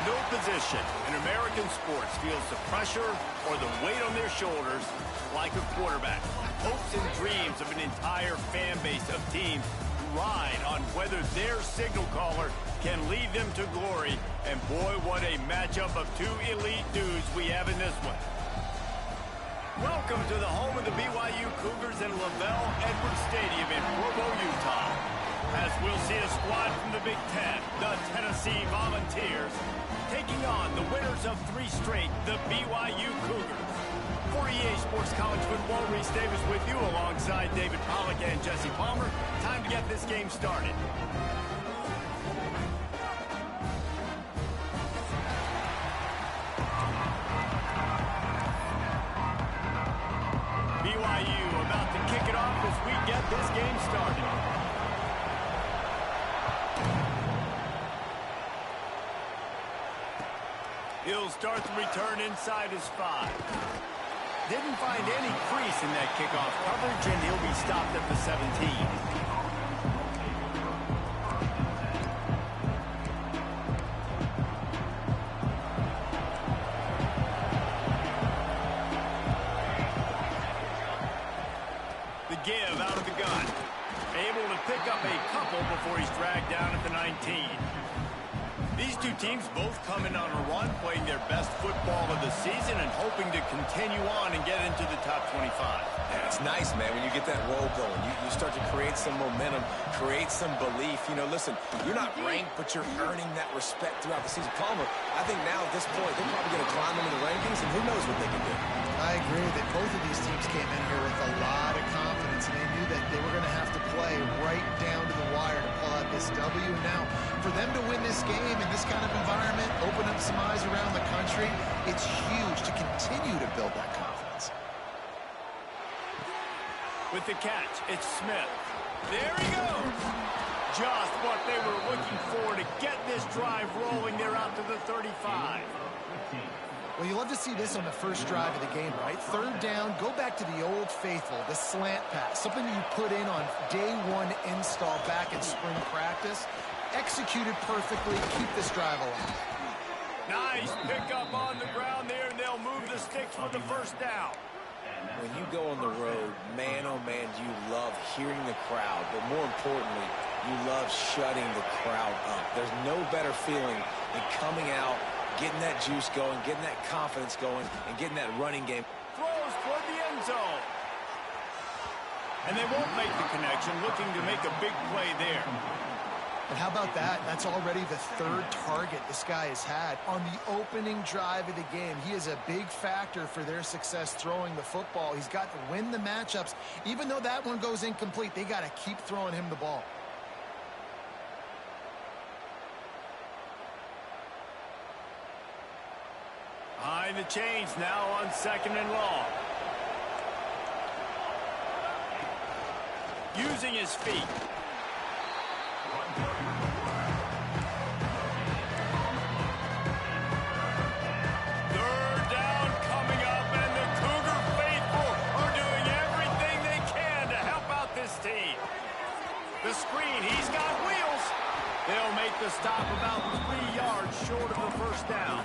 No position in American sports feels the pressure or the weight on their shoulders like a quarterback. Hopes and dreams of an entire fan base of teams ride on whether their signal caller can lead them to glory. And boy, what a matchup of two elite dudes we have in this one. Welcome to the home of the BYU Cougars in LaVell Edwards Stadium in Provo, Utah. As we'll see a squad from the Big Ten, the Tennessee Volunteers, taking on the winners of 3 straight, the BYU Cougars. For EA Sports College Football, Reese Davis with you alongside David Pollack and Jesse Palmer. Time to get this game started. BYU about to kick it off as we get this game started. He'll start the return inside his 5. Didn't find any crease in that kickoff coverage, and he'll be stopped at the 17. The give out of the gun. Able to pick up a couple before he's dragged down at the 19. These two teams both coming on a run, playing their best football of the season and hoping to continue on and get into the top 25. Yeah, it's nice, man, when you get that roll going. You start to create some momentum, create some belief. You know, listen, you're not ranked, but you're earning that respect throughout the season. Palmer, I think now at this point, they're probably going to climb into the rankings, and who knows what they can do. I agree that both of these teams came in here with a lot of confidence, and they knew that they were going to have to play right down to the wire to pull out this W. And now, for them to win this game in this kind of environment, open up some eyes around the country, it's huge to continue to build that confidence. With the catch, it's Smith. There he goes. Just what they were looking for to get this drive rolling. They're out to the 35. Well, you love to see this on the first drive of the game, right? 3rd down, go back to the old faithful, the slant pass, something you put in on day 1 install back in spring practice. Executed perfectly, keep this drive alive. Nice pickup on the ground there, and they'll move the sticks for the first down. When you go on the road, man, oh man, you love hearing the crowd, but more importantly, you love shutting the crowd up. There's no better feeling than coming out, getting that juice going, getting that confidence going, and getting that running game. Throws toward the end zone. And they won't make the connection, looking to make a big play there. And how about that? That's already the 3rd target this guy has had on the opening drive of the game. He is a big factor for their success throwing the football. He's got to win the matchups. Even though that one goes incomplete, they got to keep throwing him the ball. Behind the chains now on 2nd and long. Using his feet. The screen, he's got wheels. They'll make the stop about 3 yards short of the first down.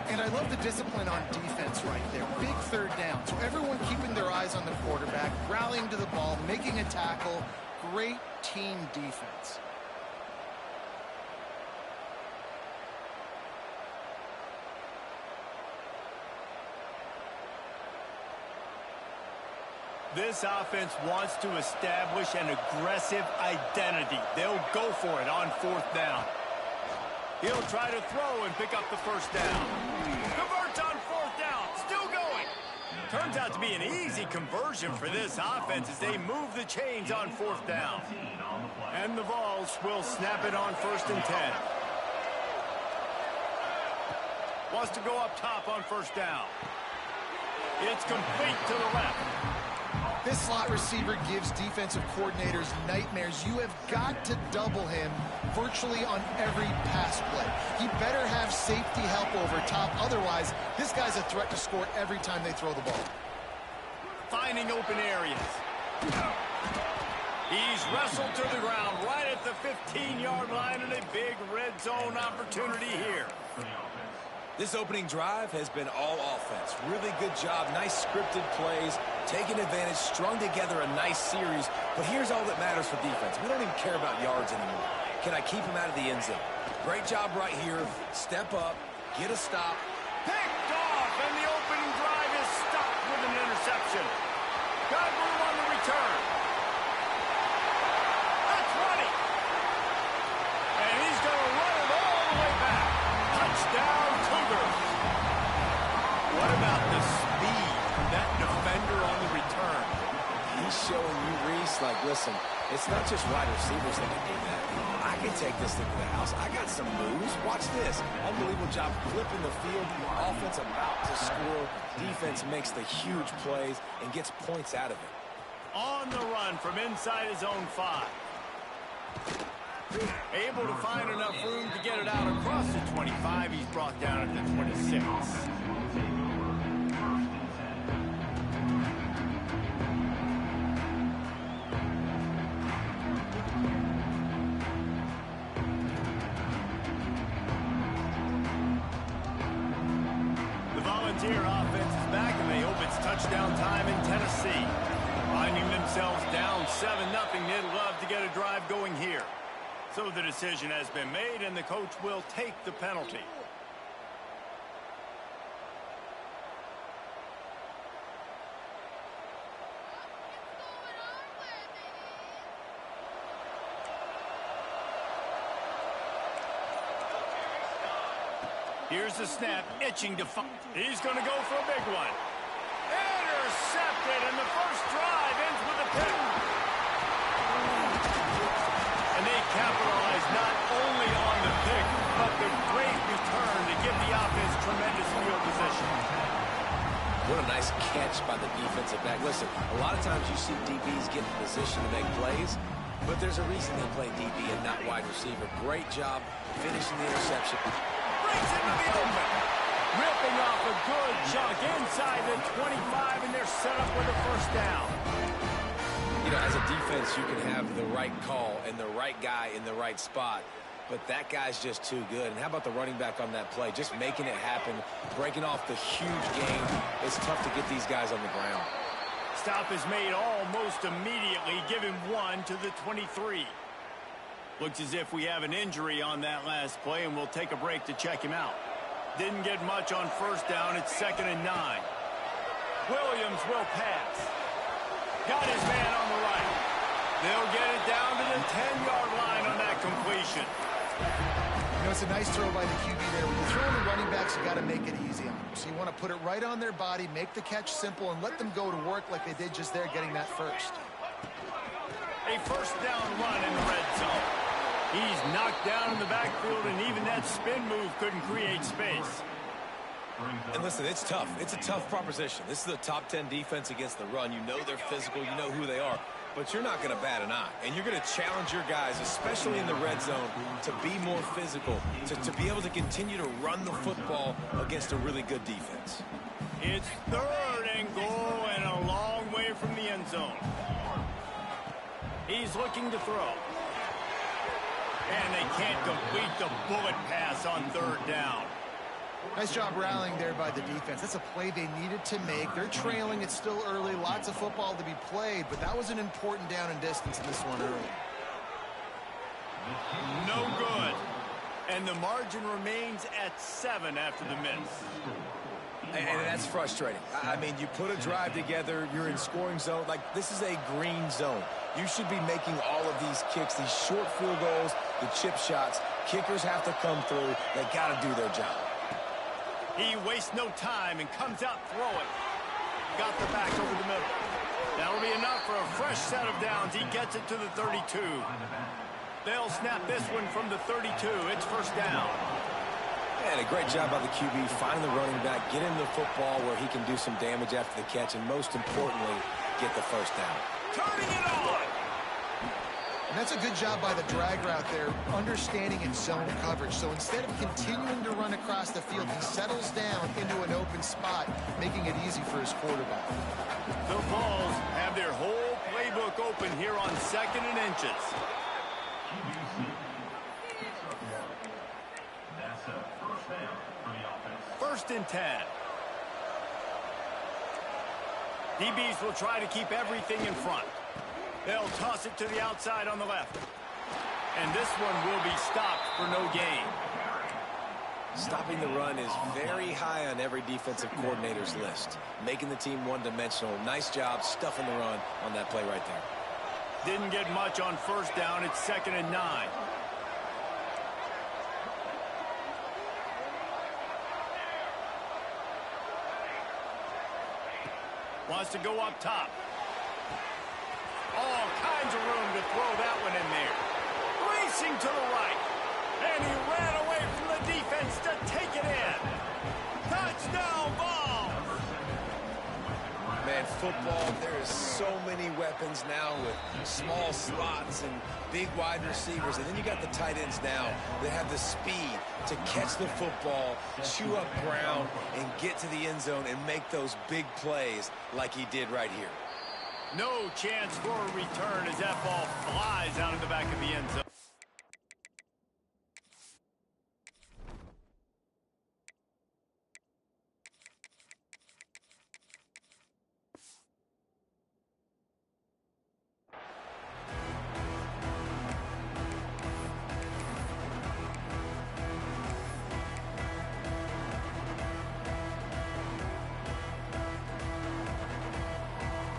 And I love the discipline on defense right there. Big 3rd down. So everyone keeping their eyes on the quarterback, rallying to the ball, making a tackle. Great team defense. This offense wants to establish an aggressive identity. They'll go for it on 4th down. He'll try to throw and pick up the first down. Converts on 4th down. Still going. Turns out to be an easy conversion for this offense as they move the chains on 4th down. And the Vols will snap it on 1st and 10. Wants to go up top on 1st down. It's complete to the left. This slot receiver gives defensive coordinators nightmares. You have got to double him virtually on every pass play. He better have safety help over top. Otherwise, this guy's a threat to score every time they throw the ball. Finding open areas. He's wrestled to the ground right at the 15-yard line, and a big red zone opportunity here. This opening drive has been all offense. Really good job, nice scripted plays, taking advantage, strung together a nice series. But here's all that matters for defense. We don't even care about yards anymore. Can I keep him out of the end zone? Great job right here. Step up, get a stop. Picked off, and the opening drive is stopped with an interception. Got room on the return. That's running. And he's going to run it all the way back. Touchdown, Cougars. What about the speed of that defender on the return? He's showing you, Reese, like, listen, it's not just wide receivers that can do that. I can take this thing to the house. I got some moves. Watch this. Unbelievable job flipping the field. Offense about to score. Defense makes the huge plays and gets points out of it. On the run from inside his own 5. Able to find enough room to get it out across the 25. He's brought down at the 26. The Volunteer offense is back, and they hope it's touchdown time in Tennessee. Finding themselves down 7-0, they'd love to get a drive going here. So the decision has been made, and the coach will take the penalty. Here's the snap, itching to find. He's going to go for a big one. Intercepted, and the first drive ends with a pick. And they capitalize not only on the pick, but the great return to give the offense tremendous field position. What a nice catch by the defensive back. Listen, a lot of times you see DBs get in position to make plays, but there's a reason they play DB and not wide receiver. Great job finishing the interception. Breaks into the open. Ripping off a good chunk inside the 25, and they're set up with a first down. You know, as a defense, you can have the right call and the right guy in the right spot, but that guy's just too good. And how about the running back on that play? Just making it happen, breaking off the huge gain. It's tough to get these guys on the ground. Stop is made almost immediately, giving 1 to the 23. Looks as if we have an injury on that last play, and we'll take a break to check him out. Didn't get much on first down. It's 2nd and 9. Williams will pass. Got his man on the right. They'll get it down to the 10-yard line on that completion. You know, it's a nice throw by the QB there. When you're throwing the running backs, you got to make it easy on them. So you want to put it right on their body, make the catch simple, and let them go to work like they did just there, getting that first. A first down run in the red zone. He's knocked down in the backfield, and even that spin move couldn't create space. And listen, it's tough. It's a tough proposition. This is a top 10 defense against the run. You know they're physical. You know who they are. But you're not going to bat an eye. And you're going to challenge your guys, especially in the red zone, to be more physical, to be able to continue to run the football against a really good defense. It's 3rd and goal, and a long way from the end zone. He's looking to throw. And they can't complete the bullet pass on 3rd down. Nice job rallying there by the defense. That's a play they needed to make. They're trailing. It's still early. Lots of football to be played, but that was an important down and distance in this one early. No good. And the margin remains at 7 after the miss. And that's frustrating. I mean, you put a drive together, you're in scoring zone. Like, this is a green zone. You should be making all of these kicks, these short field goals, the chip shots. Kickers have to come through. They got to do their job. He wastes no time and comes out throwing. Got the back over the middle. That'll be enough for a fresh set of downs. He gets it to the 32. They'll snap this one from the 32. It's first down. And a great job by the QB, find the running back, get him the football where he can do some damage after the catch, and most importantly, get the first down. Turning it on. And that's a good job by the drag route there, understanding its zone coverage. So instead of continuing to run across the field, he settles down into an open spot, making it easy for his quarterback. The Vols have their whole play playbook open here on 2nd and inches. First and 10. DBs will try to keep everything in front. They'll toss it to the outside on the left. And this one will be stopped for no gain. Stopping the run is very high on every defensive coordinator's list. Making the team one-dimensional. Nice job stuffing the run on that play right there. Didn't get much on first down. It's 2nd and 9. Wants to go up top. All kinds of room to throw that one in there. Racing to the right. And he ran away from the defense to take it in. Touchdown ball. Man, football, there is so many weapons now with small slots and big wide receivers. And then you got the tight ends now that have the speed to catch the football, chew up ground, and get to the end zone and make those big plays like he did right here. No chance for a return as that ball flies out of the back of the end zone.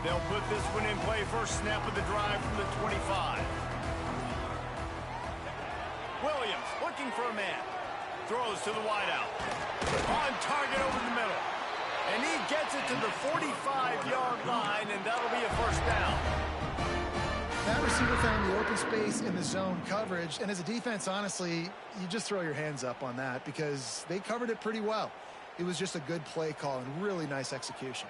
They'll put this one in play. First snap of the drive from the 25. Williams looking for a man. Throws to the wideout. On target over the middle. And he gets it to the 45-yard line, and that'll be a first down. That receiver found the open space in the zone coverage. And as a defense, honestly, you just throw your hands up on that because they covered it pretty well. It was just a good play call and really nice execution.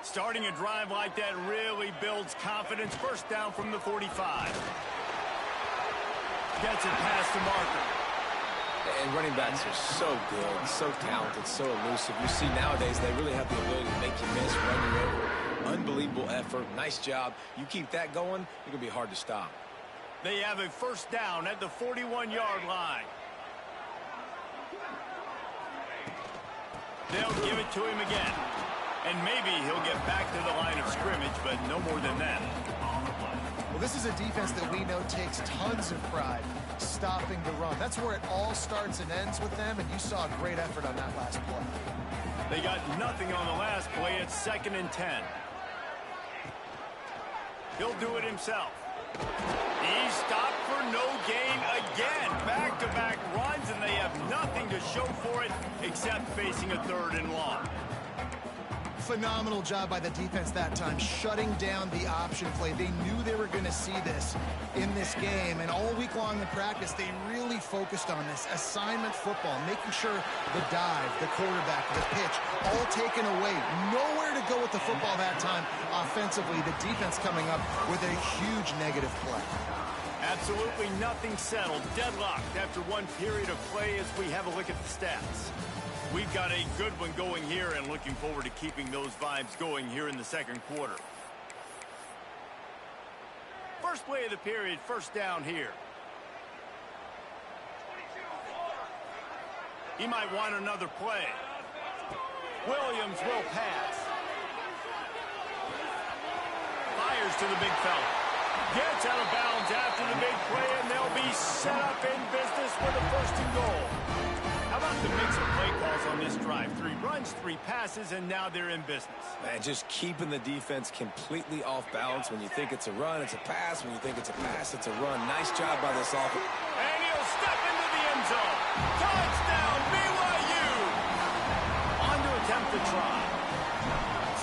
Starting a drive like that really builds confidence. First down from the 45. Gets it past the marker. And running backs are so good, so talented, so elusive. You see nowadays they really have the ability to make you miss, run you over. Unbelievable effort. Nice job. You keep that going, you're going to be hard to stop. They have a first down at the 41-yard line. They'll give it to him again. And maybe he'll get back to the line of scrimmage, but no more than that. Well, this is a defense that we know takes tons of pride stopping the run. That's where it all starts and ends with them, and you saw a great effort on that last play. They got nothing on the last play. It's 2nd and 10. He'll do it himself. He stopped for no gain again. Back-to-back runs, and they have nothing to show for it except facing a 3rd and long. Phenomenal job by the defense that time, shutting down the option play. They knew they were going to see this in this game, and all week long in practice, they really focused on this assignment football, making sure the dive, the quarterback, the pitch, all taken away. Nowhere to go with the football that time offensively. The defense coming up with a huge negative play. Absolutely nothing settled. Deadlocked after one period of play as we have a look at the stats. We've got a good one going here and looking forward to keeping those vibes going here in the second quarter. First play of the period, first down here. He might want another play. Williams will pass. Fires to the big fella. Gets out of bounds after the big play, and they'll be set up in business for the 1st and goal. How about the mix of play calls on this drive? 3 runs, 3 passes, and now they're in business. Man, just keeping the defense completely off balance. When you think it's a run, it's a pass. When you think it's a pass, it's a run. Nice job by this offense. And he'll step into the end zone. Touchdown, BYU! On to attempt the try.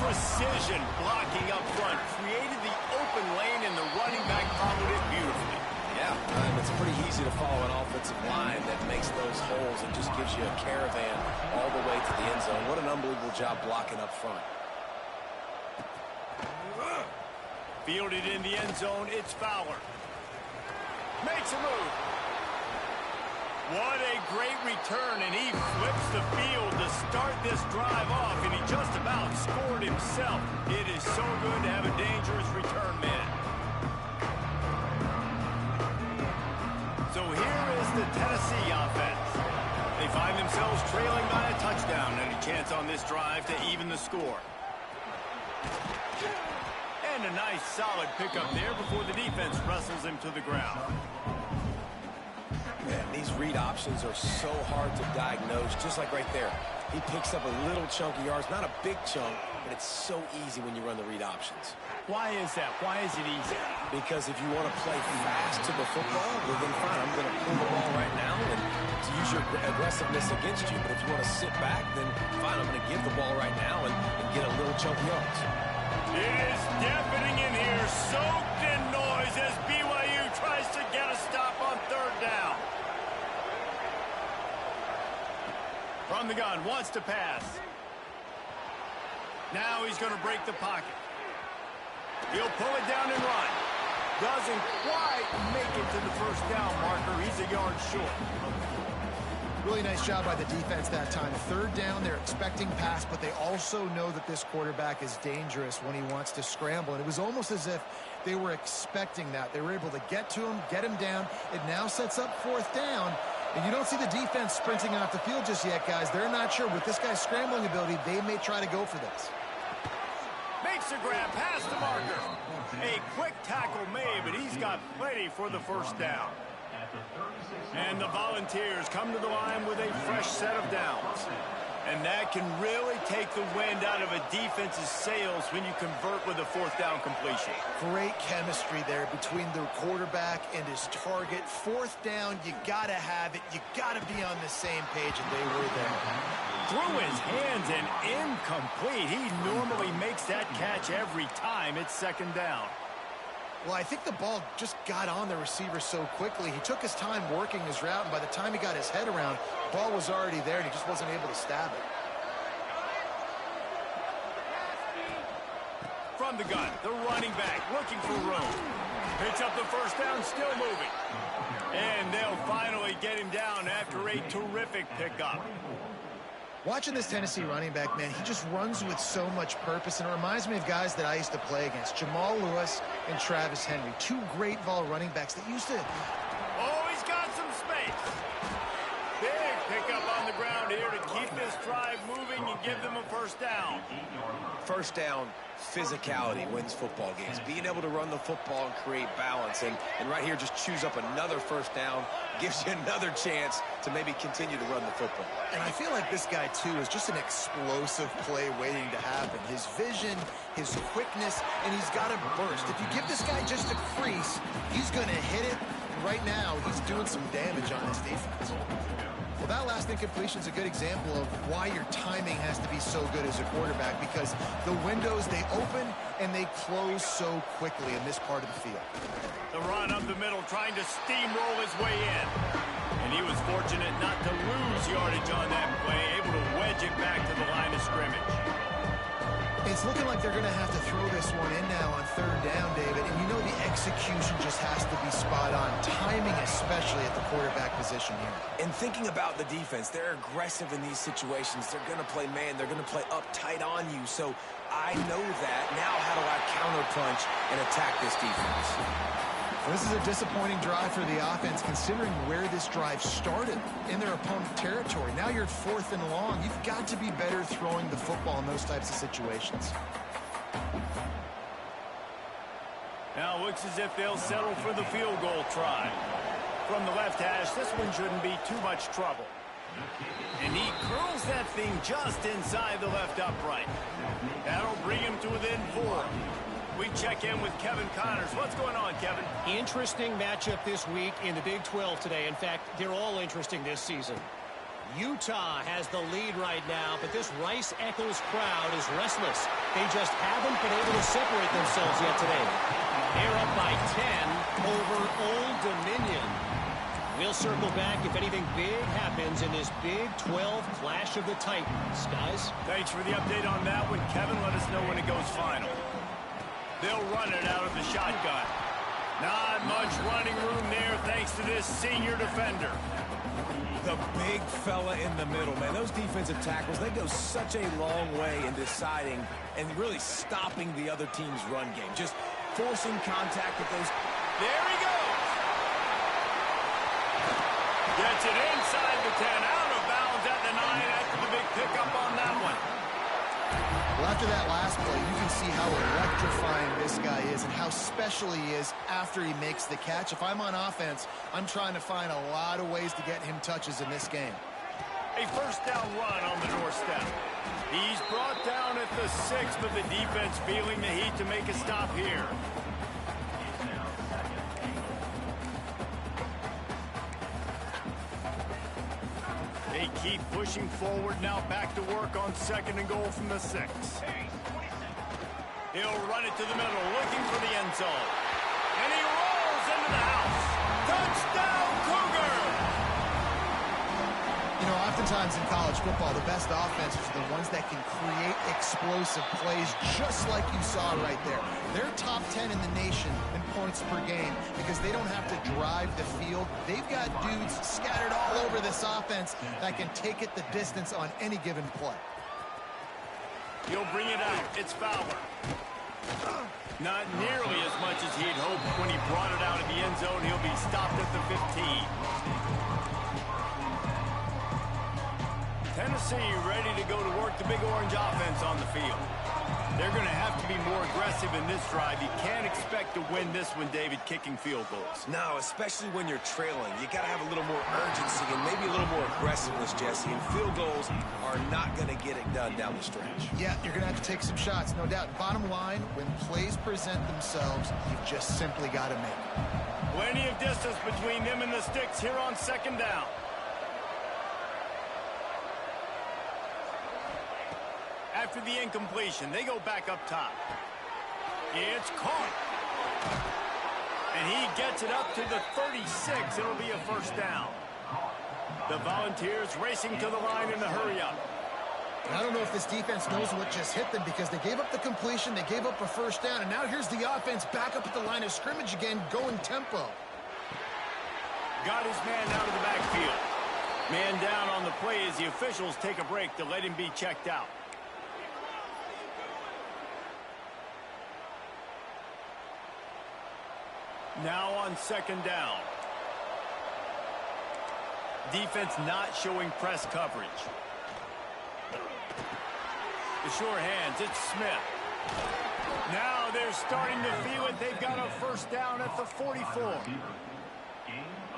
Precision blocking up front. Created the open lane, and the running back followed it beautifully. Yeah, it's pretty easy to follow an offensive line that makes those holes and just gives you a caravan all the way to the end zone. What an unbelievable job blocking up front. Fielded in the end zone, it's Fowler. Makes a move. What a great return, and he flips the field to start this drive off, and he just about scored himself. It is so good to have a dangerous return man. Tennessee offense. They find themselves trailing by a touchdown and a chance on this drive to even the score. And a nice solid pickup there before the defense wrestles him to the ground. Man, these read options are so hard to diagnose, just like right there. He picks up a little chunk of yards, not a big chunk, but it's so easy when you run the read options. Why is that? Why is it easy? Because if you want to play fast to the football, well then fine, I'm going to pull the ball right now and to use your aggressiveness against you. But if you want to sit back, then fine, I'm going to give the ball right now and get a little chunk of yards. It is deafening in here, soaked in noise as BYU tries to get a stop on third down. From the gun, wants to pass. Now he's going to break the pocket. He'll pull it down and run. Doesn't quite make it to the first down marker. He's a yard short. Really nice job by the defense that time. Third down, they're expecting pass, but they also know that this quarterback is dangerous when he wants to scramble. And it was almost as if they were expecting that. They were able to get to him, get him down. It now sets up fourth down. And you don't see the defense sprinting off the field just yet, guys. They're not sure. With this guy's scrambling ability, they may try to go for this. Makes a grab past the marker. A quick tackle made, but he's got plenty for the first down. And the Volunteers come to the line with a fresh set of downs. And that can really take the wind out of a defense's sails when you convert with a fourth down completion. Great chemistry there between the quarterback and his target. Fourth down, you got to have it. You got to be on the same page, and they were there. Through his hands and incomplete. He normally makes that catch every time it's second down. Well, I think the ball just got on the receiver so quickly. He took his time working his route, and by the time he got his head around, the ball was already there, and he just wasn't able to stab it. From the gun, the running back looking for room. Picks up the first down, still moving. And they'll finally get him down after a terrific pickup. Watching this Tennessee running back, man, he just runs with so much purpose, and it reminds me of guys that I used to play against, Jamal Lewis and Travis Henry, two great Vol running backs that used to... Oh, he's got some space. Big pickup on the ground here to keep this drive moving and give them a first down. First down, physicality wins football games. Being able to run the football and create balance. And right here, just choose up another first down, gives you another chance to maybe continue to run the football. And I feel like this guy, too, is just an explosive play waiting to happen. His vision, his quickness, and he's got to burst. If you give this guy just a crease, he's going to hit it. And right now, he's doing some damage on this defense. Well, that last incompletion is a good example of why your timing has to be so good as a quarterback, because the windows, they open and they close so quickly in this part of the field. The run up the middle, trying to steamroll his way in. And he was fortunate not to lose yardage on that play, able to wedge it back to the line of scrimmage. It's looking like they're going to have to throw this one in now on third down, David. And you know the execution just has to be spot on. Timing especially at the quarterback position here. And thinking about the defense, they're aggressive in these situations. They're going to play man. They're going to play up tight on you. So I know that. Now how do I counterpunch and attack this defense? Well, this is a disappointing drive for the offense, considering where this drive started in their opponent territory. Now you're at fourth and long. You've got to be better throwing the football in those types of situations. Now it looks as if they'll settle for the field goal try. From the left hash, this one shouldn't be too much trouble. And he curls that thing just inside the left upright. That'll bring him to within 4. We check in with Kevin Connors. What's going on, Kevin? Interesting matchup this week in the Big 12 today. In fact, they're all interesting this season. Utah has the lead right now, but this Rice-Eccles crowd is restless. They just haven't been able to separate themselves yet today. They're up by 10 over Old Dominion. We'll circle back if anything big happens in this Big 12 Clash of the Titans. Guys? Thanks for the update on that one, Kevin. Let us know when it goes final. They'll run it out of the shotgun. Not much running room there thanks to this senior defender. The big fella in the middle, man. Those defensive tackles, they go such a long way in deciding and really stopping the other team's run game. Just forcing contact with those. There he goes. Gets it inside the 10, out of bounds at the 9 after the big pickup on that one. Well, after that last play, you can see how electrifying this guy is and how special he is after he makes the catch. If I'm on offense, I'm trying to find a lot of ways to get him touches in this game. A first down run on the doorstep. He's brought down at the 6, but the defense feeling the heat to make a stop here. They keep pushing forward now, back to work on 2nd and goal from the 6. He'll run it to the middle, looking for the end zone. And he rolls into the house. Touchdown, Cougar! You know, oftentimes in college football, the best offenses are the ones that can create explosive plays, just like you saw right there. They're top 10 in the nation in points per game because they don't have to drive the field. They've got dudes scattered all over this offense that can take it the distance on any given play. He'll bring it out. It's Fowler. Not nearly as much as he'd hoped when he brought it out of the end zone. He'll be stopped at the 15. Tennessee ready to go to work the Big Orange offense on the field. They're going to have to be more aggressive in this drive. You can't expect to win this one, David, kicking field goals. No, especially when you're trailing. You got to have a little more urgency and maybe a little more aggressiveness, Jesse. And field goals are not going to get it done down the stretch. Yeah, you're going to have to take some shots, no doubt. Bottom line, when plays present themselves, you've just simply got to make them. Plenty of distance between them and the sticks here on 2nd down. After the incompletion, they go back up top. It's caught. And he gets it up to the 36. It'll be a first down. The Volunteers racing to the line in the hurry-up. I don't know if this defense knows what just hit them because they gave up the completion, they gave up a first down, and now here's the offense back up at the line of scrimmage again, going tempo. Got his man out of the backfield. Man down on the play as the officials take a break to let him be checked out. Now on 2nd down. Defense not showing press coverage. The sure hands, it's Smith. Now they're starting to feel it. They've got a first down at the 44.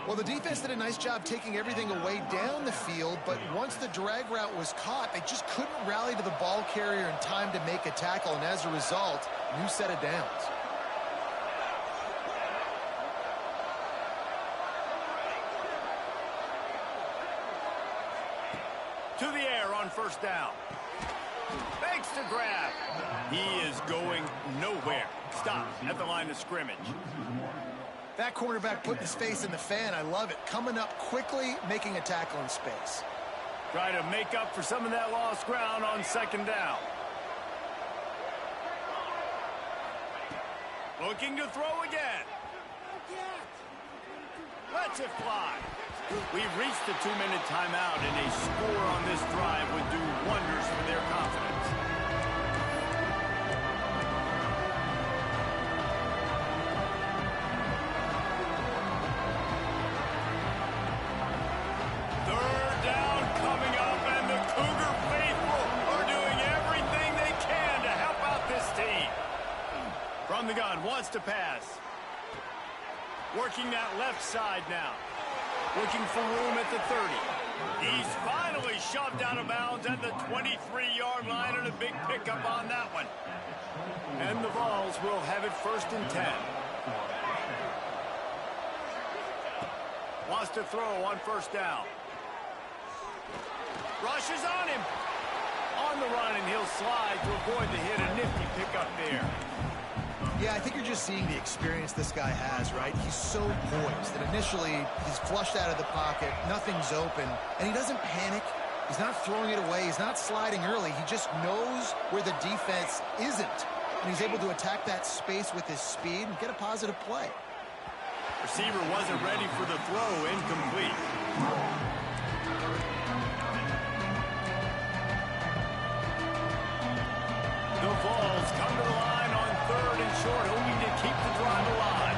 Well, the defense did a nice job taking everything away down the field, but once the drag route was caught, they just couldn't rally to the ball carrier in time to make a tackle, and as a result, new set of downs. To the air on first down. Fakes to grab. He is going nowhere. Stop at the line of scrimmage. That cornerback putting his face in the fan, I love it. Coming up quickly, making a tackle in space. Try to make up for some of that lost ground on 2nd down. Looking to throw again. Lets it fly. We've reached the 2-minute timeout, and a score on this drive would do wonders for their confidence. Third down coming up, and the Cougar faithful are doing everything they can to help out this team. From the gun, wants to pass. Working that left side now. Looking for room at the 30. He's finally shoved out of bounds at the 23-yard line, and a big pickup on that one. And the Vols will have it 1st and 10. Wants to throw on first down. Rushes on him. On the run, and he'll slide to avoid the hit. A nifty pickup there. Yeah, I think you're just seeing the experience this guy has, right? He's so poised that initially he's flushed out of the pocket, nothing's open, and he doesn't panic. He's not throwing it away. He's not sliding early. He just knows where the defense isn't, and he's able to attack that space with his speed and get a positive play. Receiver wasn't ready for the throw, incomplete. The Vols come to the line on 3rd and short, hoping to keep the drive alive.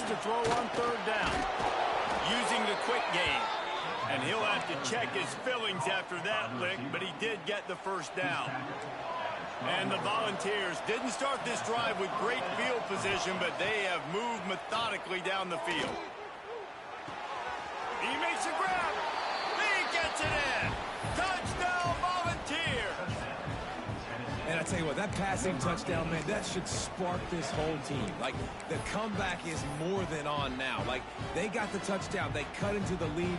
to throw on third down. Using the quick game. And he'll have to check his fillings after that lick, but he did get the first down. And the Volunteers didn't start this drive with great field position, but they have moved methodically down the field. He makes a grab. He gets it in. Touchdown, Volunteers. And I tell you what, that passing touchdown, man, that should spark this whole team. Like, the comeback is more than on now. Like, they got the touchdown. They cut into the lead.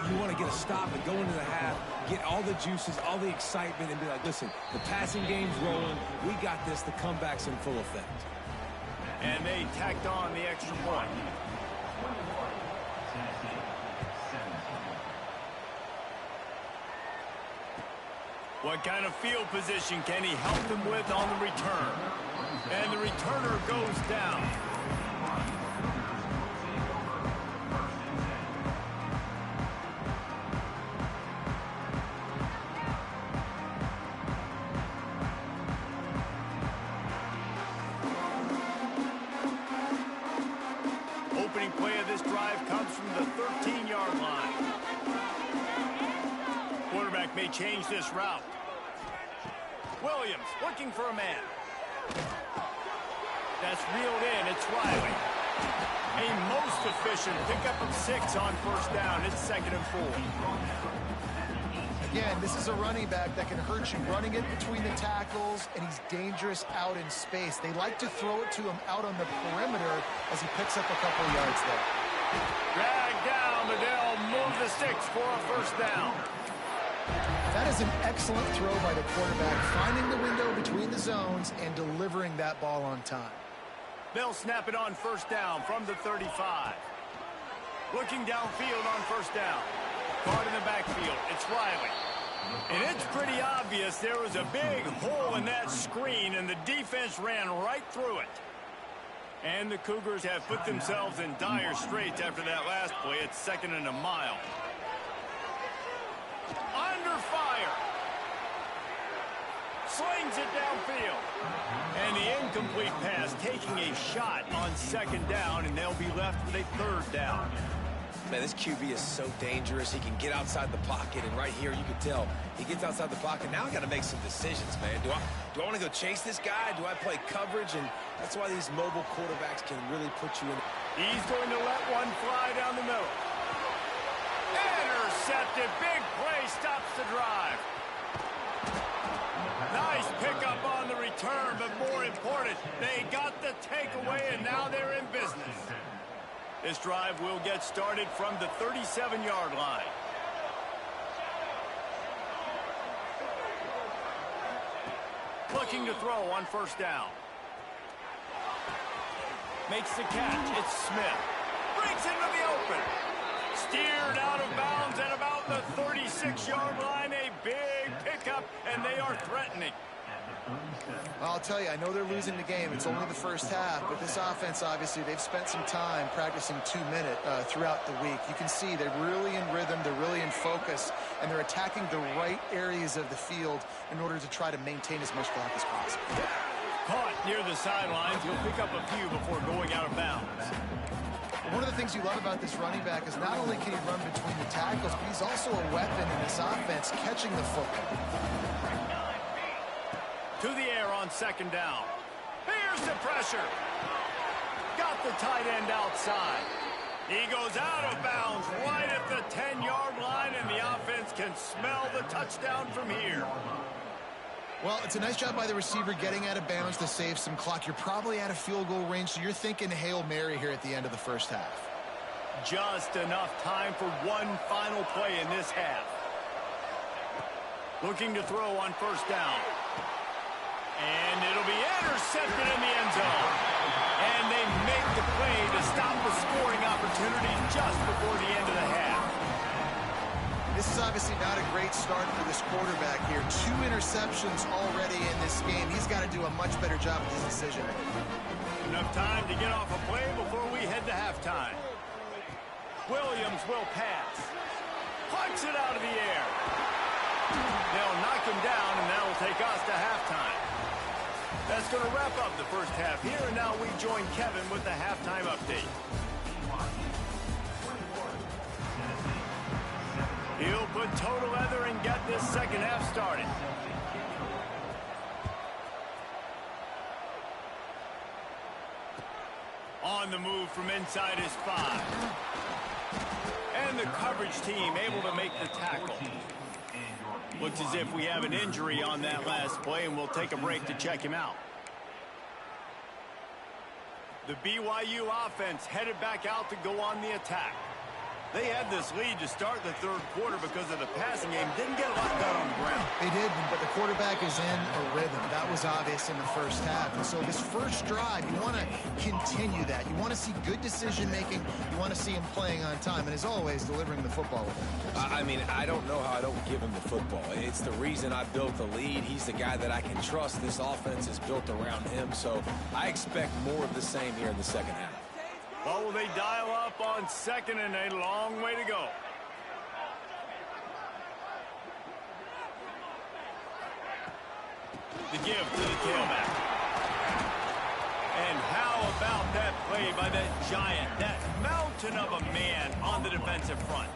You want to get a stop and go into the half, get all the juices, all the excitement, and be like, listen, the passing game's rolling. We got this. The comeback's in full effect. And they tacked on the extra point. What kind of field position can he help them with on the return? And the returner goes down. Opening play of this drive comes from the 13-yard line. Quarterback may change this route. Williams looking for a man. That's reeled in. It's Riley. A most efficient pickup of 6 on first down. It's 2nd and 4. Again, this is a running back that can hurt you running it between the tackles, and he's dangerous out in space. They like to throw it to him out on the perimeter as he picks up a couple of yards there. Dragged down, but they'll move the sticks for a first down. That is an excellent throw by the quarterback, finding the window between the zones and delivering that ball on time. They'll snap it on first down from the 35. Looking downfield on first down. Caught in the backfield. It's Riley. And it's pretty obvious there was a big hole in that screen, and the defense ran right through it. And the Cougars have put themselves in dire straits after that last play. It's 2nd and a mile. Under fire. Slings it downfield. And the incomplete pass taking a shot on 2nd down, and they'll be left with a 3rd down. Man, this QB is so dangerous. He can get outside the pocket, and right here you can tell he gets outside the pocket. Now I got to make some decisions, man. Do I want to go chase this guy? Do I play coverage? And that's why these mobile quarterbacks can really put you in. He's going to let one fly down the middle. Intercepted. Big play stops the drive. Nice pickup on the return, but more important, they got the takeaway, and now they're in business. This drive will get started from the 37-yard line. Looking to throw on first down. Makes the catch. It's Smith. Breaks into the open. Steered out of bounds at about the 36-yard line. A big pickup, and they are threatening. I'll tell you, I know they're losing the game. It's only the first half, but this offense, obviously, they've spent some time practicing 2-minute throughout the week. You can see they're really in rhythm, they're really in focus, and they're attacking the right areas of the field in order to try to maintain as much clock as possible. Caught near the sidelines. He'll pick up a few before going out of bounds. One of the things you love about this running back is not only can he run between the tackles, but he's also a weapon in this offense, catching the football. To the air on 2nd down. Here's the pressure. Got the tight end outside. He goes out of bounds right at the 10-yard line, and the offense can smell the touchdown from here. Well, it's a nice job by the receiver getting out of bounds to save some clock. You're probably out of field goal range, so you're thinking Hail Mary here at the end of the first half. Just enough time for one final play in this half. Looking to throw on first down. And it'll be intercepted in the end zone. And they make the play to stop the scoring opportunity just before the end of the half. This is obviously not a great start for this quarterback here. 2 interceptions already in this game. He's got to do a much better job with his decision. Enough time to get off a play before we head to halftime. Williams will pass. Punts it out of the air. They'll knock him down, and that'll take us to halftime. That's going to wrap up the first half here, and now we join Kevin with the halftime update. He'll put total leather and get this second half started. On the move from inside his 5. And the coverage team able to make the tackle. Looks as if we have an injury on that last play, and we'll take a break to check him out. The BYU offense headed back out to go on the attack. They had this lead to start the third quarter because of the passing game. Didn't get a lot done on the ground. They did, but the quarterback is in a rhythm. That was obvious in the first half. And so this first drive, you want to continue that. You want to see good decision-making. You want to see him playing on time. And as always, delivering the football with him. I mean, I don't know how I don't give him the football. It's the reason I built the lead. He's the guy that I can trust. This offense is built around him. So I expect more of the same here in the second half. Well, will they dial up on second, and a long way to go. The give to the tailback. And how about that play by that giant, that mountain of a man on the defensive front?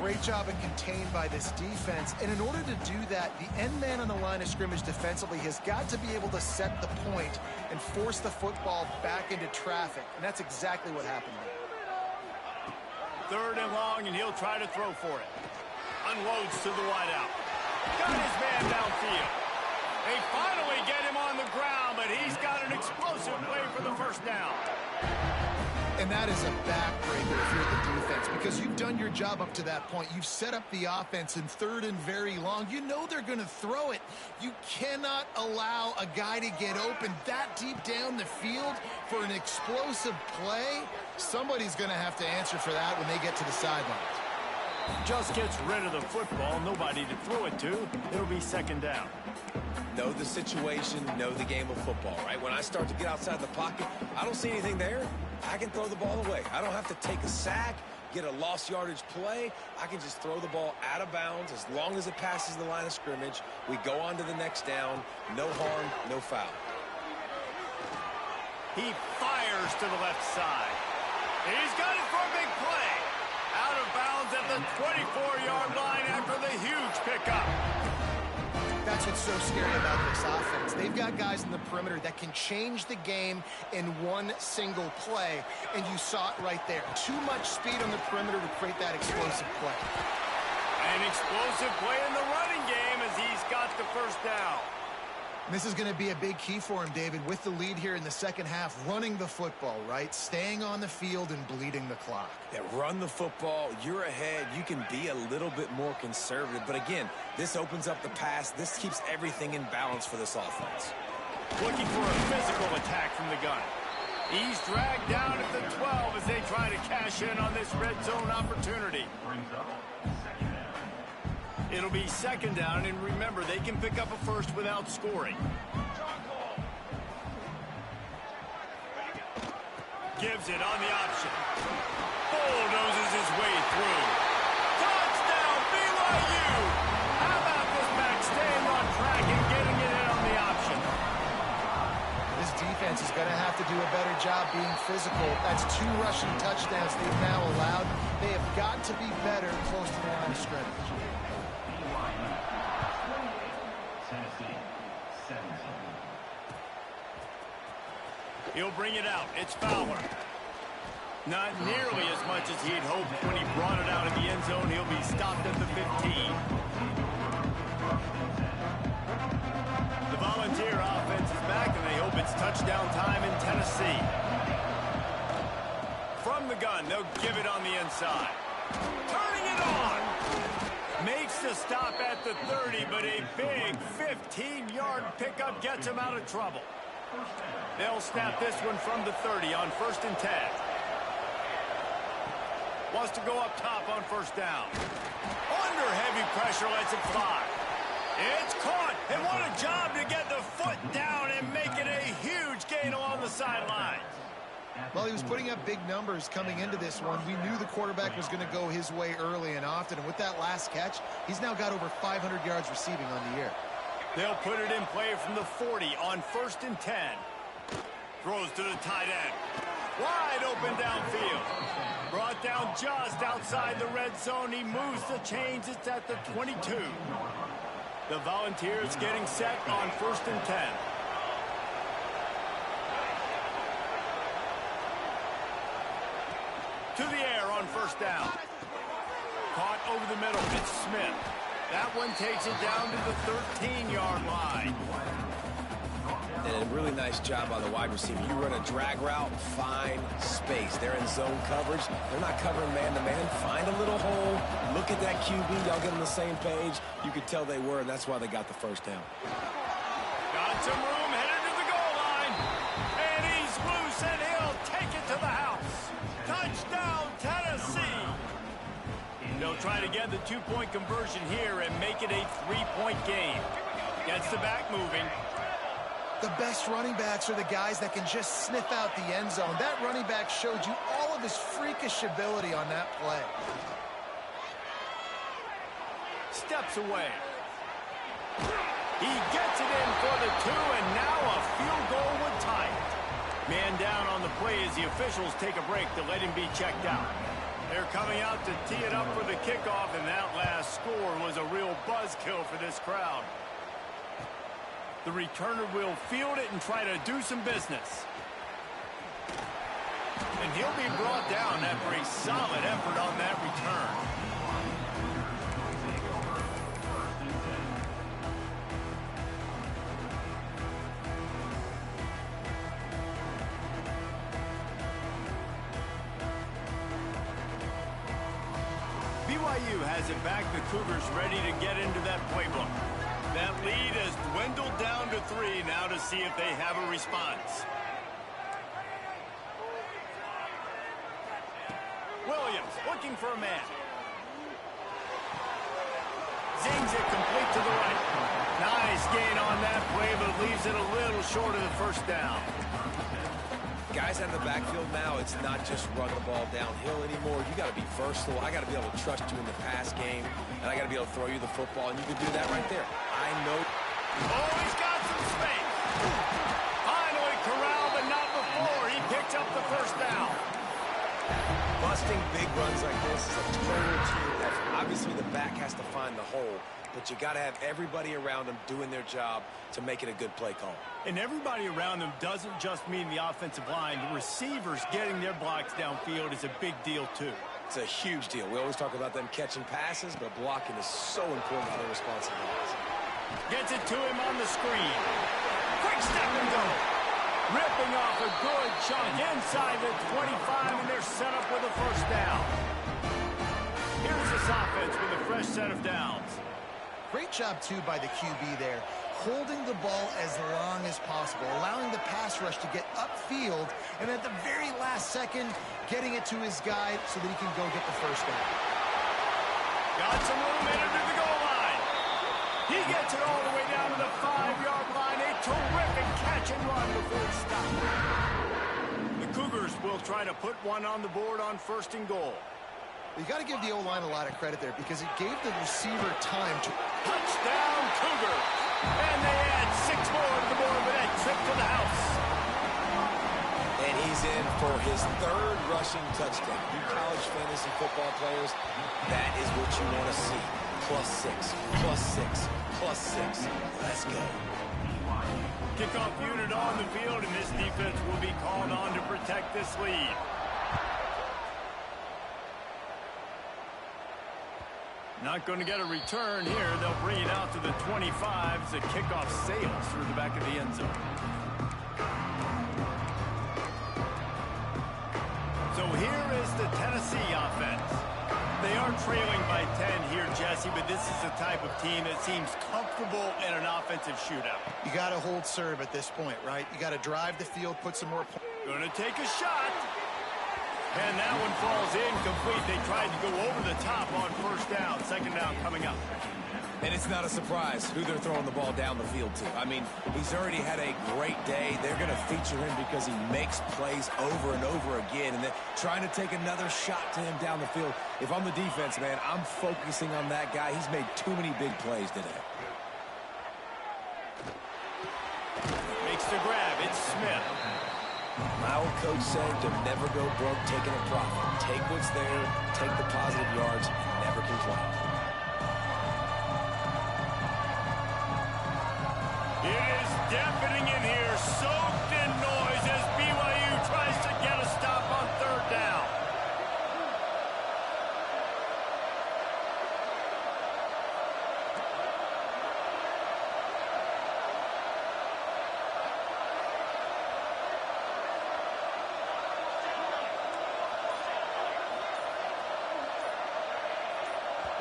Great job and contained by this defense. And in order to do that, the end man on the line of scrimmage defensively has got to be able to set the point and force the football back into traffic. And that's exactly what happened there. 3rd and long, and he'll try to throw for it. Unloads to the wideout. Got his man downfield. They finally get him on the ground, but he's got an explosive play for the first down. And that is a backbreaker if you're the defense, because you've done your job up to that point. You've set up the offense in 3rd and very long. You know they're going to throw it. You cannot allow a guy to get open that deep down the field for an explosive play. Somebody's going to have to answer for that when they get to the sidelines. Just gets rid of the football. Nobody to throw it to. It'll be 2nd down. Know the situation, know the game of football, right? When I start to get outside the pocket, I don't see anything there. I can throw the ball away. I don't have to take a sack, get a lost yardage play. I can just throw the ball out of bounds as long as it passes the line of scrimmage. We go on to the next down. No harm, no foul. He fires to the left side. He's got it for a big play. Out of bounds at the 24-yard line after the huge pickup. That's what's so scary about this offense. They've got guys in the perimeter that can change the game in one single play, and you saw it right there. Too much speed on the perimeter to create that explosive play. An explosive play in the running game as he's got the first down. This is going to be a big key for him, David, with the lead here in the second half, running the football, right? Staying on the field and bleeding the clock. Yeah, run the football. You're ahead. You can be a little bit more conservative. But again, this opens up the pass. This keeps everything in balance for this offense. Looking for a physical attack from the gun. He's dragged down at the 12 as they try to cash in on this red zone opportunity. It'll be 2nd down, and remember, they can pick up a first without scoring. Gives it on the option. Bulldozes his way through. Touchdown, BYU! How about this back staying on track and getting it in on the option? This defense is going to have to do a better job being physical. That's 2 rushing touchdowns they've now allowed. They have got to be better close to the line of scrimmage. He'll bring it out. It's Fowler. Not nearly as much as he'd hoped when he brought it out of the end zone. He'll be stopped at the 15. The Volunteer offense is back, and they hope it's touchdown time in Tennessee. From the gun, they'll give it on the inside. Turning it on. Makes the stop at the 30, but a big 15-yard pickup gets him out of trouble. They'll snap this one from the 30 on 1st and 10. Wants to go up top on 1st down. Under heavy pressure, lets it fly. It's caught, and what a job to get the foot down and make it a huge gain along the sideline. Well, he was putting up big numbers coming into this one. We knew the quarterback was going to go his way early and often, and with that last catch, he's now got over 500 yards receiving on the year. They'll put it in play from the 40 on 1st and 10. Throws to the tight end. Wide open downfield. Brought down just outside the red zone. He moves the chains. It's at the 22. The Volunteers getting set on 1st and 10. To the air on 1st down. Caught over the middle. It's Smith. That one takes it down to the 13-yard line. And a really nice job on the wide receiver. You run a drag route, find space. They're in zone coverage. They're not covering man-to-man. Find a little hole. Look at that QB. Y'all get on the same page. You could tell they were, and that's why they got the 1st down. Got some room, headed to the goal line. And he's loose, and he'll take it to the house. Touchdown, Tennessee. They'll try to get the 2-point conversion here and make it a 3-point game. Gets the back moving. The best running backs are the guys that can just sniff out the end zone. That running back showed you all of his freakish ability on that play. Steps away. He gets it in for the 2, and now a field goal would tie it. Man down on the play as the officials take a break to let him be checked out. They're coming out to tee it up for the kickoff, and that last score was a real buzzkill for this crowd. The returner will field it and try to do some business. And he'll be brought down after a solid effort on that return. BYU has it back. The Cougars ready to get into that playbook. That lead has dwindled down to 3 now to see if they have a response. Williams looking for a man. Zings it complete to the right. Nice gain on that play, but leaves it a little short of the 1st down. Guys out of the backfield now, it's not just run the ball downhill anymore. You got to be versatile. I got to be able to trust you in the pass game, and I got to be able to throw you the football, and you can do that right there. I know. Oh, he's got some space. Finally corralled, but not before. He picks up the 1st down. Busting big runs like this is a total team effort. Obviously, the back has to find the hole, but you got to have everybody around them doing their job to make it a good play call. And everybody around them doesn't just mean the offensive line. The receivers getting their blocks downfield is a big deal, too. It's a huge deal. We always talk about them catching passes, but blocking is so important for their responsibilities. Gets it to him on the screen. Quick step and go. Ripping off a good chunk inside the 25, and they're set up with a 1st down. Here's this offense with a fresh set of downs. Great job, too, by the QB there. Holding the ball as long as possible, allowing the pass rush to get upfield, and at the very last second, getting it to his guy so that he can go get the 1st down. Got some room in under the goal line. He gets it all the way down to the 5-yard line. A terrific catch and run before he stopped. The Cougars will try to put one on the board on 1st and goal. You got to give the O-line a lot of credit there because it gave the receiver time to... Touchdown, Cougar! And they add 6 more to the board with that trip to the house. And he's in for his 3rd rushing touchdown. You college fantasy football players, that is what you want to see. +6, +6, +6. Let's go. Kickoff unit on the field, and this defense will be called on to protect this lead. Not going to get a return here. They'll bring it out to the 25 as the kickoff sails through the back of the end zone. So here is the Tennessee offense. They are trailing by 10 here, Jesse, but this is the type of team that seems comfortable in an offensive shootout. You got to hold serve at this point, right? You got to drive the field, put some more... Going to take a shot. And that one falls incomplete. They tried to go over the top on 1st down. 2nd down coming up. And it's not a surprise who they're throwing the ball down the field to. I mean, he's already had a great day. They're going to feature him because he makes plays over and over again. And they're trying to take another shot to him down the field. If I'm the defense, man, I'm focusing on that guy. He's made too many big plays today. the grab. It's Smith. My old coach said to never go broke taking a profit. Take what's there, take the positive yards, and never complain. It is deafening in here, soaked in noise as BYU tries to get a stop on third down.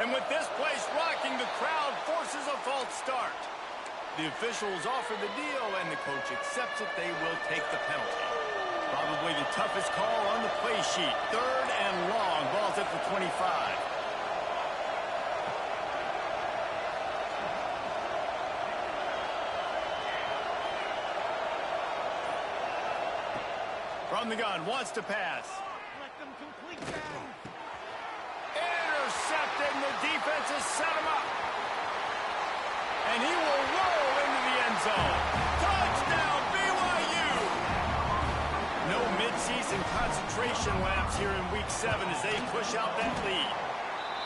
And with this place rocking, the crowd forces a false start. The officials offer the deal, and the coach accepts it. They will take the penalty. Probably the toughest call on the play sheet. Third and long. Ball's at the 25. From the gun, wants to pass. Let them complete that. Intercepted, and the defense has set him up. And he will roll into the end zone. Touchdown, BYU! No midseason concentration laps here in Week 7 as they push out that lead.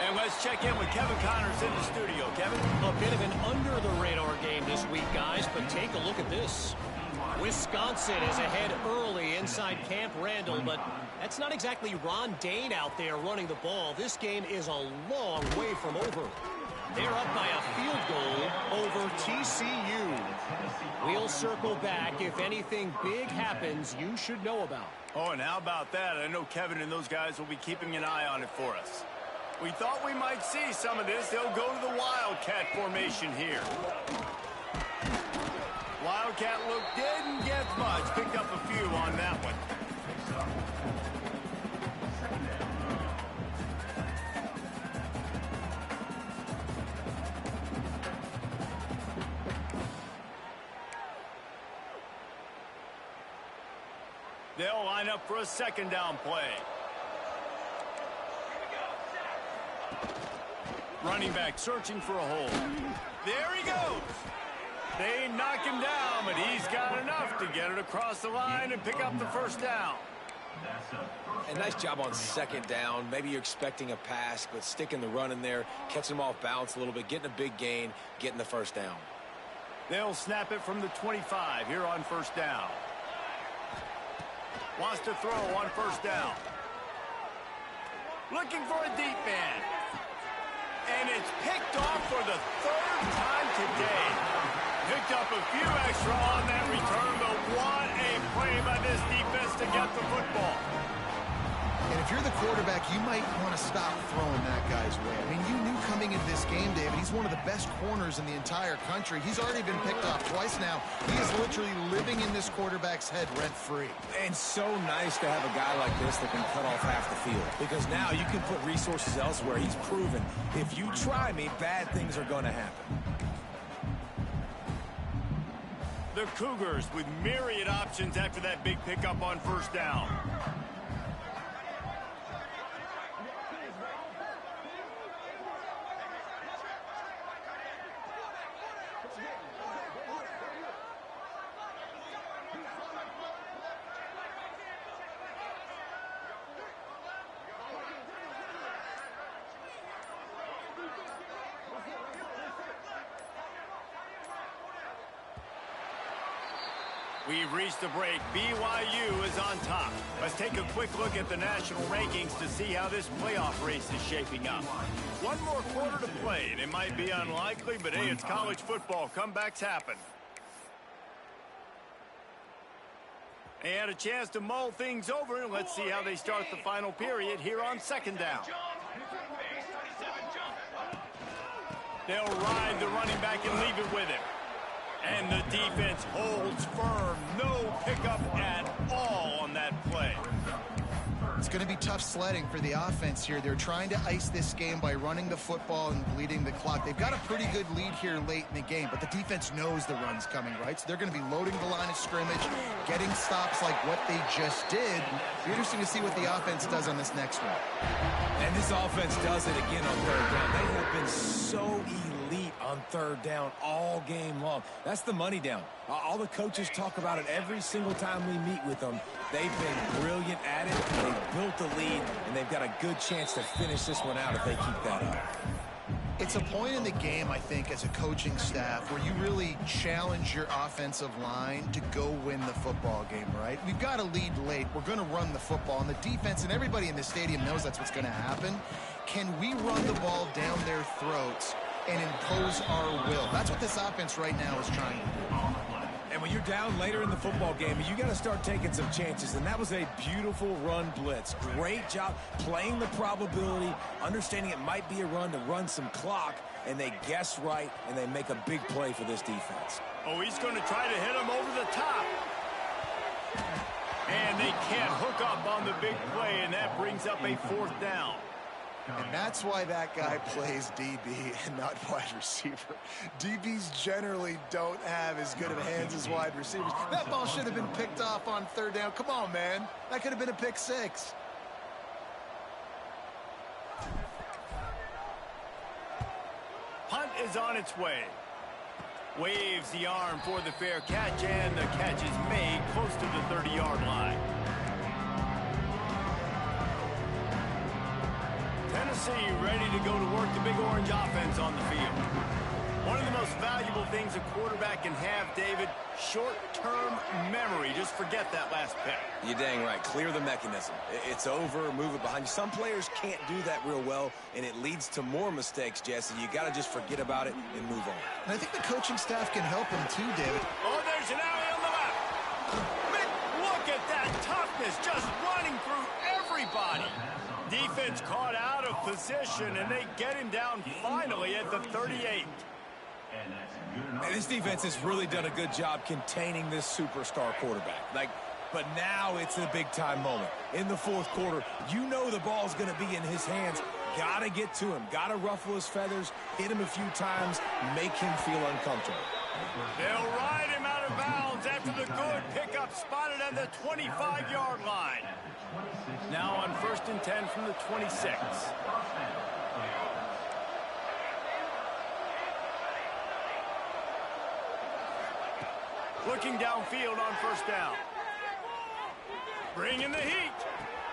And let's check in with Kevin Connors in the studio. Kevin? A bit of an under-the-radar game this week, guys, but take a look at this. Wisconsin is ahead early inside Camp Randall, but that's not exactly Ron Dane out there running the ball. This game is a long way from over. They're up by a field goal over TCU. We'll circle back. If anything big happens, you should know about. Oh, and how about that? I know Kevin and those guys will be keeping an eye on it for us. We thought we might see some of this. They'll go to the Wildcat formation here. Wildcat look didn't get much. Picked up a few on that one. They'll line up for a second down play. Running back searching for a hole. There he goes. They knock him down, but he's got enough to get it across the line and pick up the first down. And nice job on second down. Maybe you're expecting a pass, but sticking the run in there, catching them off balance a little bit, getting a big gain, getting the first down. They'll snap it from the 25 here on first down. Wants to throw on first down. Looking for a deep man. And it's picked off for the third time today. Picked up a few extra on that return, but what a play by this defense to get the football. And if you're the quarterback, you might want to stop throwing that guy's way. I mean, you knew coming into this game, David, he's one of the best corners in the entire country. He's already been picked off twice now. He is literally living in this quarterback's head rent-free. And so nice to have a guy like this that can cut off half the field. Because now you can put resources elsewhere. He's proven, if you try me, bad things are going to happen. The Cougars with myriad options after that big pickup on first down. We've reached the break. BYU is on top. Let's take a quick look at the national rankings to see how this playoff race is shaping up. One more quarter to play, and it might be unlikely, but hey, it's college football. Comebacks happen. They had a chance to mull things over, and let's see how they start the final period here on second down. They'll ride the running back and leave it with him. And the defense holds firm. No pickup at all on that play. It's going to be tough sledding for the offense here. They're trying to ice this game by running the football and bleeding the clock. They've got a pretty good lead here late in the game, but the defense knows the run's coming, right? So they're going to be loading the line of scrimmage, getting stops like what they just did. It'll be interesting to see what the offense does on this next one. And this offense does it again on third down. They have been so elite on third down all game long. That's the money down. All the coaches talk about it every single time we meet with them. They've been brilliant at it. They've built the lead, and they've got a good chance to finish this one out if they keep that up. It's a point in the game, I think, as a coaching staff where you really challenge your offensive line to go win the football game, right? We've got to lead late. We're going to run the football. And the defense and everybody in the stadium knows that's what's going to happen. Can we run the ball down their throats and impose our will? That's what this offense right now is trying to do. And when you're down later in the football game, you got to start taking some chances. And that was a beautiful run blitz. Great job playing the probability, understanding it might be a run to run some clock, and they guess right, and they make a big play for this defense. Oh, he's going to try to hit him over the top. And they can't hook up on the big play, and that brings up a fourth down. And that's why that guy plays DB and not wide receiver. DBs generally don't have as good of hands as wide receivers. That ball should have been picked off on third down. Come on, man. That could have been a pick six. Punt is on its way. Waves the arm for the fair catch, and the catch is made close to the 30-yard line. Tennessee ready to go to work the Big Orange offense on the field. One of the most valuable things a quarterback can have, David, short-term memory. Just forget that last pick. You're dang right. Clear the mechanism. It's over, move it behind you. Some players can't do that real well, and it leads to more mistakes, Jesse. You got to just forget about it and move on. And I think the coaching staff can help him too, David. Oh, there's an alley on the left. Look at that toughness, just running through everybody. Defense caught out of position, and they get him down finally at the 38. And this defense has really done a good job containing this superstar quarterback. But now it's a big-time moment. In the fourth quarter, you know the ball's going to be in his hands. Got to get to him. Got to ruffle his feathers, hit him a few times, make him feel uncomfortable. They'll ride him out of bounds after the good pickup spotted on the 25-yard line. Now on 1st and 10 from the 26. Looking downfield on 1st down. Bringing the heat.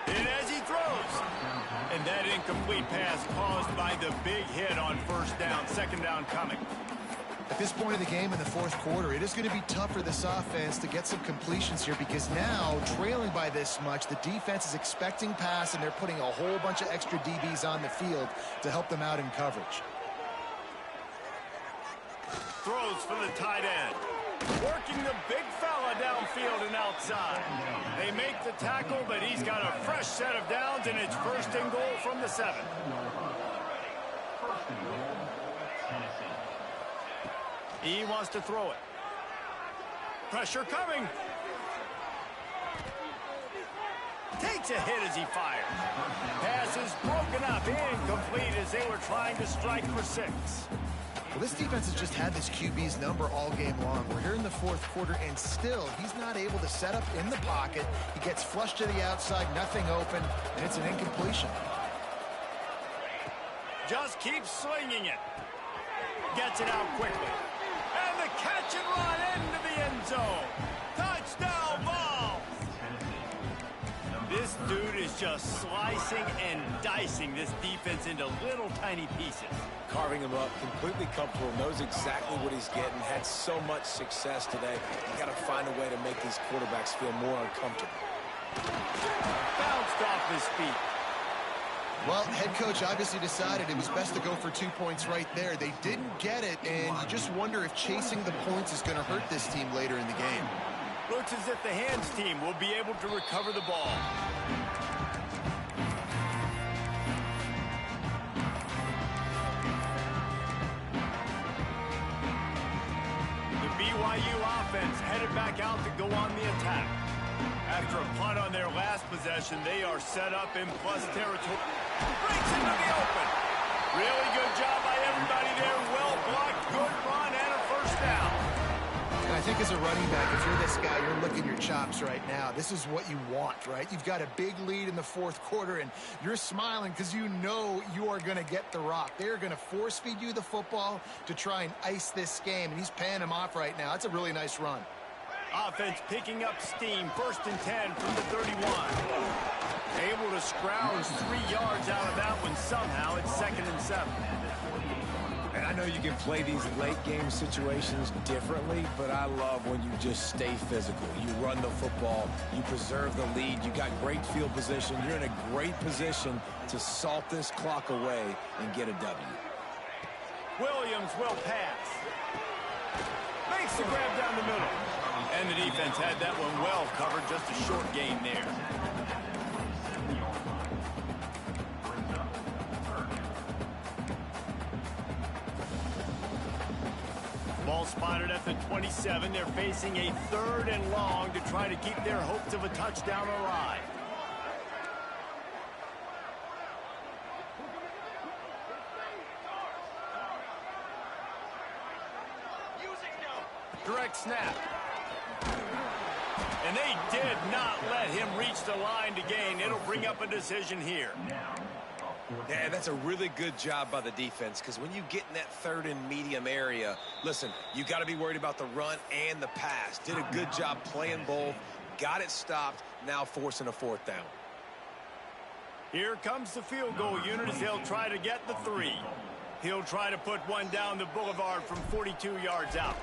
And as he throws. And that incomplete pass caused by the big hit on 1st down. 2nd down coming. At this point of the game in the fourth quarter, it is going to be tough for this offense to get some completions here because now, trailing by this much, the defense is expecting pass, and they're putting a whole bunch of extra DBs on the field to help them out in coverage. Throws for the tight end. Working the big fella downfield and outside. They make the tackle, but he's got a fresh set of downs, and it's 1st and goal from the 7. He wants to throw it. Pressure coming. Takes a hit as he fires. Pass is broken up, incomplete as they were trying to strike for 6. Well, this defense has just had this QB's number all game long. We're here in the fourth quarter, and still, he's not able to set up in the pocket. He gets flushed to the outside, nothing open, and it's an incompletion. Just keeps slinging it. Gets it out quickly. And the catch and run into the end zone. Touchdown ball. This dude is just slicing and dicing this defense into little tiny pieces. Carving him up, completely comfortable, knows exactly what he's getting, had so much success today. You got to find a way to make these quarterbacks feel more uncomfortable. Bounced off his feet. Well, head coach obviously decided it was best to go for 2 points right there. They didn't get it, and you just wonder if chasing the points is going to hurt this team later in the game. Looks as if the hands team will be able to recover the ball. The BYU offense headed back out to go on the attack. After a punt on their last possession, they are set up in plus territory. Breaks into the open. Really good job by everybody there. Well blocked, good run, and a 1st down. And I think as a running back, if you're this guy, you're licking your chops right now. This is what you want, right? You've got a big lead in the fourth quarter, and you're smiling because you know you are going to get the rock. They're going to force-feed you the football to try and ice this game, and he's paying him off right now. That's a really nice run. Offense picking up steam. 1st and 10 from the 31. Able to scrounge 3 yards out of that one somehow. It's 2nd and 7. And I know you can play these late game situations differently, but I love when you just stay physical. You run the football, you preserve the lead, you got great field position, you're in a great position to salt this clock away and get a W. Williams will pass. Makes the grab down the middle. And the defense had that one well covered, just a short gain there. Ball spotted at the 27. They're facing a 3rd and long to try to keep their hopes of a touchdown alive. Direct snap. And they did not let him reach the line to gain. It'll bring up a decision here. Yeah, that's a really good job by the defense, because when you get in that 3rd and medium area, listen, you got to be worried about the run and the pass. Did a good job playing both, got it stopped, now forcing a 4th down. Here comes the field goal unit as they'll try to get the 3. He'll try to put one down the boulevard from 42 yards out.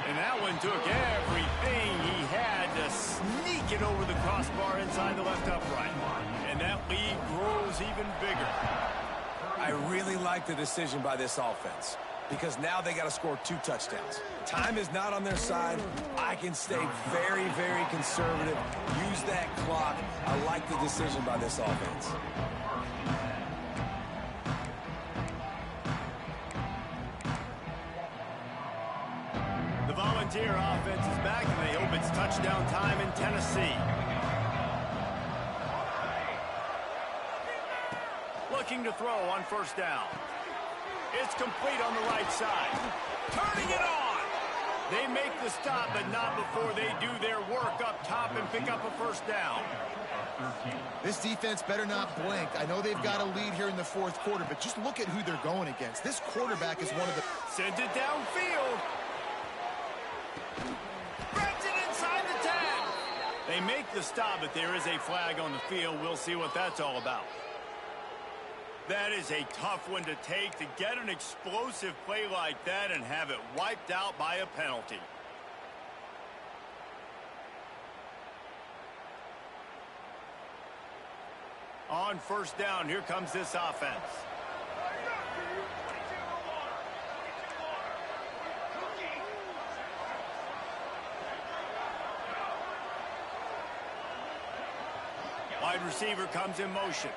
And that one took everything he had to sneak it over the crossbar inside the left upright. And that lead grows even bigger. I really like the decision by this offense, because now they got to score 2 touchdowns. Time is not on their side. I can stay very, very conservative. Use that clock. I like the decision by this offense. The Volunteer offense is back, and they hope it's touchdown time in Tennessee. Looking to throw on 1st down. It's complete on the right side. Turning it on! They make the stop, but not before they do their work up top and pick up a 1st down. This defense better not blink. I know they've got a lead here in the fourth quarter, but just look at who they're going against. This quarterback is one of the... Sends it downfield. Spreads it inside the 10. They make the stop, but there is a flag on the field. We'll see what that's all about. That is a tough one to take, to get an explosive play like that and have it wiped out by a penalty. On 1st down, here comes this offense. Wide receiver comes in motion.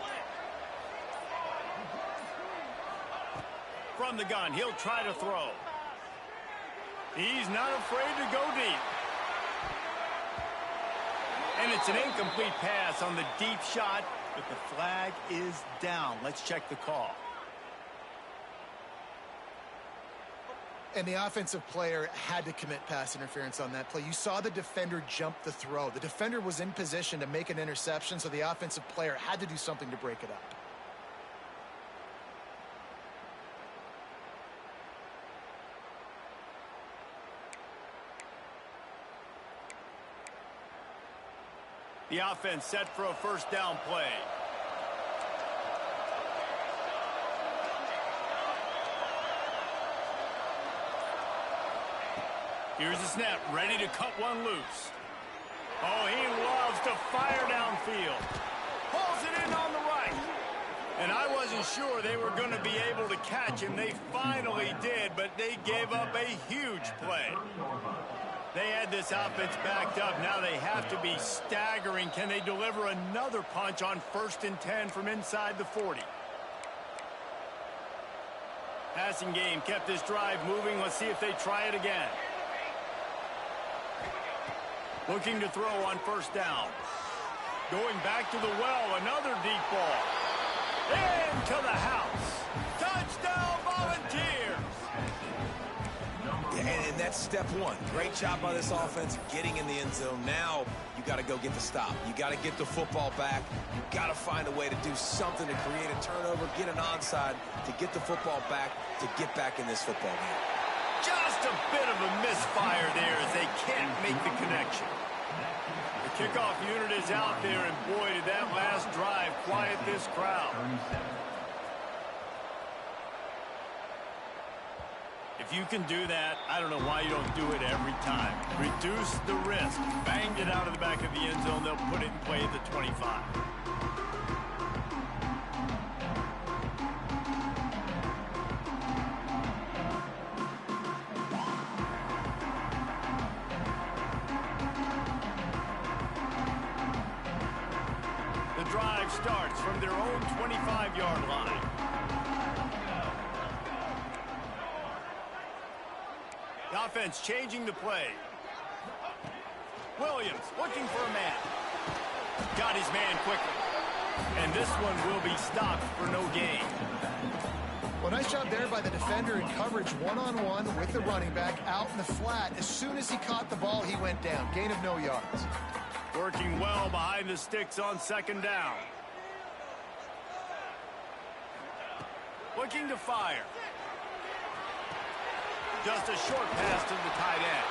From the gun, he'll try to throw. He's not afraid to go deep. And it's an incomplete pass on the deep shot, but the flag is down. Let's check the call. And the offensive player had to commit pass interference on that play. You saw the defender jump the throw. The defender was in position to make an interception, so the offensive player had to do something to break it up. The offense set for a 1st down play. Here's the snap, ready to cut one loose. Oh, he loves to fire downfield. Pulls it in on the right. And I wasn't sure they were going to be able to catch him. They finally did, but they gave up a huge play. They had this offense backed up. Now they have to be staggering. Can they deliver another punch on 1st and 10 from inside the 40? Passing game kept this drive moving. Let's see if they try it again. Looking to throw on 1st down. Going back to the well, another deep ball. Into the house. Touchdown, Volunteers! that's step one. Great job by this offense getting in the end zone. Now you got to go get the stop. You got to get the football back. You got to find a way to do something to create a turnover, get an onside, to get the football back, to get back in this football game. Just a bit of a misfire there as they can't make the connection. The kickoff unit is out there, and boy, did that last drive quiet this crowd. If you can do that, I don't know why you don't do it every time. Reduce the risk. Banged it out of the back of the end zone. They'll put it in play at the 25. The drive starts from their own 25-yard line. The offense changing the play. Williams looking for a man. Got his man quickly. And this one will be stopped for no gain. Well, nice job there by the defender in coverage one-on-one with the running back out in the flat. As soon as he caught the ball, he went down. Gain of no yards. Working well behind the sticks on second down. Looking to fire. Just a short pass to the tight end.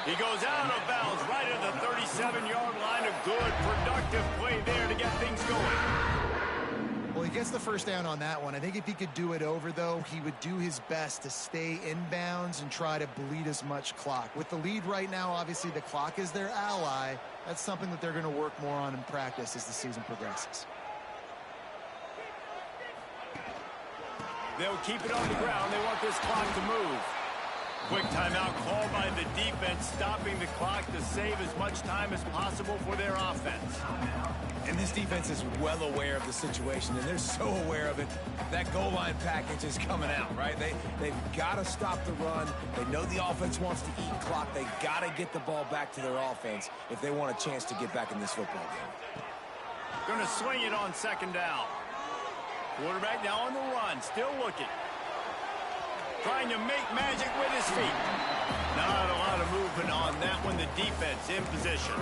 He goes out of bounds right at the 37-yard line. A good, productive play there to get things going. Well, he gets the first down on that one. I think if he could do it over, though, he would do his best to stay inbounds and try to bleed as much clock. With the lead right now, obviously the clock is their ally. That's something that they're going to work more on in practice as the season progresses. They'll keep it on the ground. They want this clock to move. Quick timeout called by the defense, stopping the clock to save as much time as possible for their offense. And this defense is well aware of the situation, and they're so aware of it. That goal line package is coming out, right? They've got to stop the run. They know the offense wants to eat clock. They got to get the ball back to their offense if they want a chance to get back in this football game. Going to swing it on second down. Quarterback now on the run, still looking. Trying to make magic with his feet. Not a lot of movement on that one. The defense in position.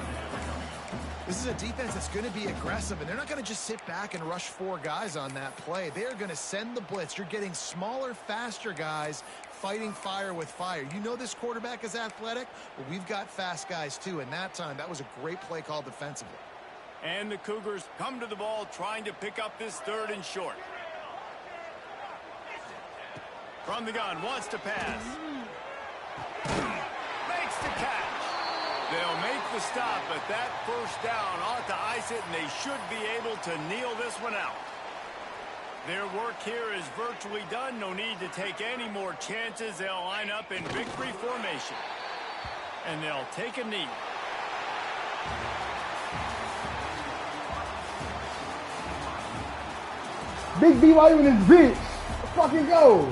This is a defense that's going to be aggressive, and they're not going to just sit back and rush four guys on that play. They're going to send the blitz. You're getting smaller, faster guys fighting fire with fire. You know this quarterback is athletic, but we've got fast guys too, and that time, that was a great play call defensively. And the Cougars come to the ball trying to pick up this third and short. From the gun, wants to pass. Makes the catch. They'll make the stop, but that first down ought to ice it, and they should be able to kneel this one out. Their work here is virtually done. No need to take any more chances. They'll line up in victory formation. And they'll take a knee. Big BYU in this bitch. Let's fucking go.